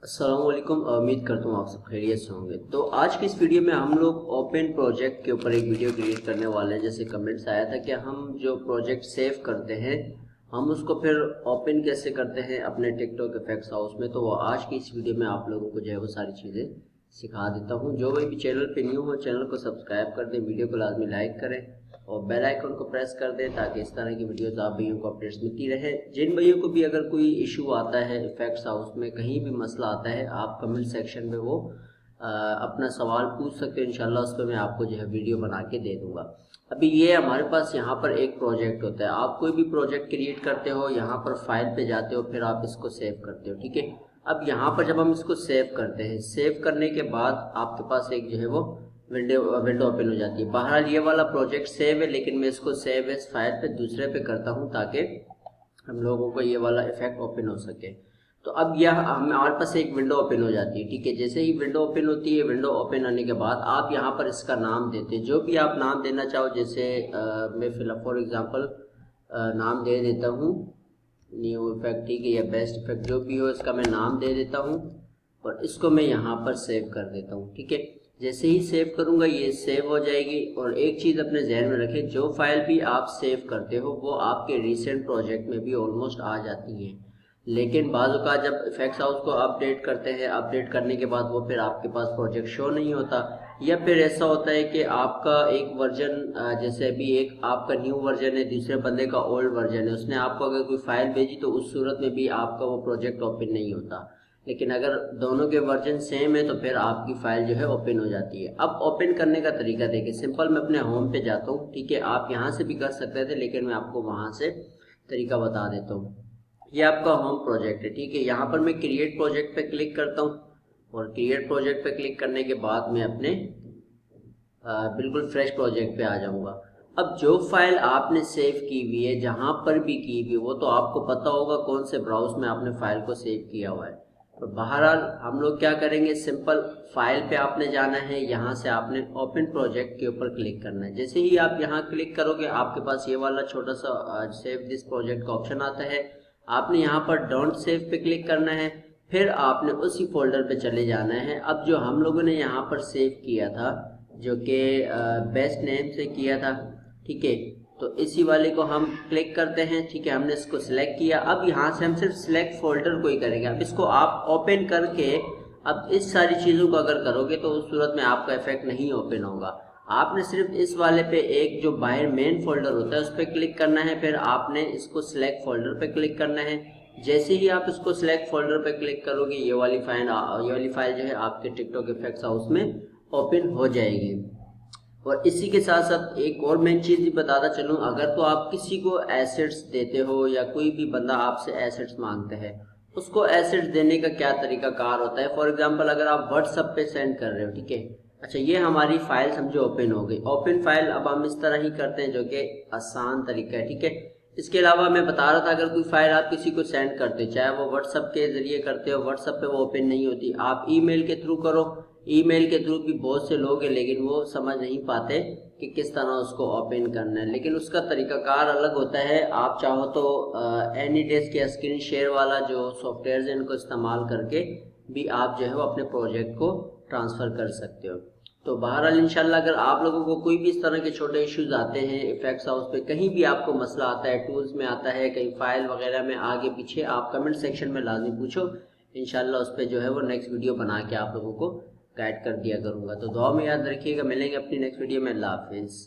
अस्सलाम वालेकुम। उम्मीद करता हूँ आप सब खैरियत से होंगे। तो आज की इस वीडियो में हम लोग ओपन प्रोजेक्ट के ऊपर एक वीडियो क्रिएट करने वाले हैं। जैसे कमेंट्स आया था कि हम जो प्रोजेक्ट सेव करते हैं हम उसको फिर ओपन कैसे करते हैं अपने टिकटॉक इफेक्ट्स हाउस में। तो वो आज की इस वीडियो में आप लोगों को जो है वो सारी चीज़ें सिखा देता हूँ। जो भी चैनल पे न्यू हो चैनल को सब्सक्राइब कर दें, वीडियो को लाजमी लाइक करें और बेल आइकन को प्रेस कर दें ताकि इस तरह की वीडियोस आप भैयों को अपडेट्स मिलती रहे। जिन भैयों को भी अगर कोई इशू आता है इफेक्ट्स हाउस में, कहीं भी मसला आता है, आप कमेंट सेक्शन में वो अपना सवाल पूछ सकते हो। इंशाल्लाह उस पर मैं आपको जो है वीडियो बना के दे दूंगा। अभी ये हमारे पास यहाँ पर एक प्रोजेक्ट होता है। आप कोई भी प्रोजेक्ट क्रिएट करते हो, यहाँ पर फाइल पे जाते हो, फिर आप इसको सेव करते हो, ठीक है। अब यहाँ पर जब हम इसको सेव करते हैं, सेव करने के बाद आपके पास एक जो है वो विंडो ओपन हो जाती है। बहरहाल ये वाला प्रोजेक्ट सेव है, लेकिन मैं इसको सेव एज फाइल पे दूसरे पे करता हूँ ताकि हम लोगों को ये वाला इफेक्ट ओपन हो सके। तो अब यह हमारे पास एक विंडो ओपन हो जाती है, ठीक है। जैसे ही विंडो ओपन होती है, विंडो ओपन होने के बाद आप यहाँ पर इसका नाम देते हैं, जो भी आप नाम देना चाहो। जैसे मैं फिलहाल फॉर एग्जांपल नाम दे देता हूँ न्यू इफेक्ट, ठीक है, या बेस्ट इफेक्ट, जो भी हो इसका मैं नाम दे देता हूँ और इसको मैं यहाँ पर सेव कर देता हूँ, ठीक है। जैसे ही सेव करूँगा ये सेव हो जाएगी। और एक चीज़ अपने जहन में रखें, जो फाइल भी आप सेव करते हो वो आपके रिसेंट प्रोजेक्ट में भी ऑलमोस्ट आ जाती हैं, लेकिन बाज़ औक़ात जब इफेक्ट्स हाउस को अपडेट करते हैं, अपडेट करने के बाद वो फिर आपके पास प्रोजेक्ट शो नहीं होता, या फिर ऐसा होता है कि आपका एक वर्जन, जैसे अभी एक आपका न्यू वर्जन है, दूसरे बंदे का ओल्ड वर्जन है, उसने आपको अगर कोई फाइल भेजी तो उस सूरत में भी आपका वो प्रोजेक्ट ओपन नहीं होता। लेकिन अगर दोनों के वर्जन सेम है तो फिर आपकी फाइल जो है ओपन हो जाती है। अब ओपन करने का तरीका देखिए, सिंपल मैं अपने होम पे जाता हूँ, ठीक है। आप यहाँ से भी कर सकते थे लेकिन मैं आपको वहाँ से तरीका बता देता हूँ। ये आपका होम प्रोजेक्ट है, ठीक है। यहाँ पर मैं क्रिएट प्रोजेक्ट पे क्लिक करता हूँ और क्रिएट प्रोजेक्ट पे क्लिक करने के बाद मैं अपने बिल्कुल फ्रेश प्रोजेक्ट पे आ जाऊँगा। अब जो फाइल आपने सेव की हुई है, जहाँ पर भी की हुई, वो तो आपको पता होगा कौन से ब्राउज में आपने फाइल को सेव किया हुआ है। तो बहरहाल हम लोग क्या करेंगे, सिंपल फाइल पे आपने जाना है, यहाँ से आपने ओपन प्रोजेक्ट के ऊपर क्लिक करना है। जैसे ही आप यहाँ क्लिक करोगे आपके पास ये वाला छोटा सा सेव दिस प्रोजेक्ट का ऑप्शन आता है। आपने यहाँ पर डोंट सेव पे क्लिक करना है, फिर आपने उसी फोल्डर पे चले जाना है। अब जो हम लोगों ने यहाँ पर सेव किया था, जो कि बेस्ट नेम से किया था, ठीक है, तो इसी वाले को हम क्लिक करते हैं, ठीक है। हमने इसको सिलेक्ट किया। अब यहाँ से हम सिर्फ सिलेक्ट फोल्डर को ही करेंगे। अब इसको आप ओपन करके अब इस सारी चीज़ों को अगर करोगे तो उस सूरत में आपका इफेक्ट नहीं ओपन होगा। आपने सिर्फ इस वाले पे एक जो बाहर मेन फोल्डर होता है उस पर क्लिक करना है, फिर आपने इसको सिलेक्ट फोल्डर पे क्लिक करना है। जैसे ही आप इसको सिलेक्ट फोल्डर पे क्लिक करोगे ये वाली फाइल जो है आपके टिकटॉक इफेक्ट्स हाउस में ओपन हो जाएगी। और इसी के साथ साथ एक और मेन चीज़ भी बताता चलूँ, अगर तो आप किसी को एसेट्स देते हो या कोई भी बंदा आपसे एसेट्स मांगता है, उसको एसेट्स देने का क्या तरीका कार होता है। फॉर एग्जांपल अगर आप व्हाट्सएप पे सेंड कर रहे हो, ठीक है, अच्छा ये हमारी फाइल समझो ओपन हो गई। ओपन फाइल अब हम इस तरह ही करते हैं जो कि आसान तरीका है, ठीक है। इसके अलावा मैं बता रहा था, अगर कोई फाइल आप किसी को सेंड करते हो, चाहे वो व्हाट्सएप के जरिए करते हो, व्हाट्सएप पे वो ओपन नहीं होती, आप ईमेल के थ्रू करो। ईमेल के थ्रू भी बहुत से लोग हैं लेकिन वो समझ नहीं पाते कि किस तरह उसको ओपन करना है, लेकिन उसका तरीकाकार अलग होता है। आप चाहो तो एनी डेस्क या स्क्रीन शेयर वाला जो सॉफ्टवेयर है इनको इस्तेमाल करके भी आप जो है वो अपने प्रोजेक्ट को ट्रांसफ़र कर सकते हो। तो बहरहाल इंशाल्लाह अगर आप लोगों को कोई भी इस तरह के छोटे इश्यूज आते हैं इफेक्ट्स हाउस पे, कहीं भी आपको मसला आता है, टूल्स में आता है, कहीं फाइल वगैरह में, आगे पीछे, आप कमेंट सेक्शन में लाजमी पूछो। इंशाल्लाह उस पर जो है वो नेक्स्ट वीडियो बना के आप लोगों को गाइड कर दिया करूँगा। तो दुआ में याद रखिएगा, मिलेंगे अपनी नेक्स्ट वीडियो में। अल्लाह हाफिज़।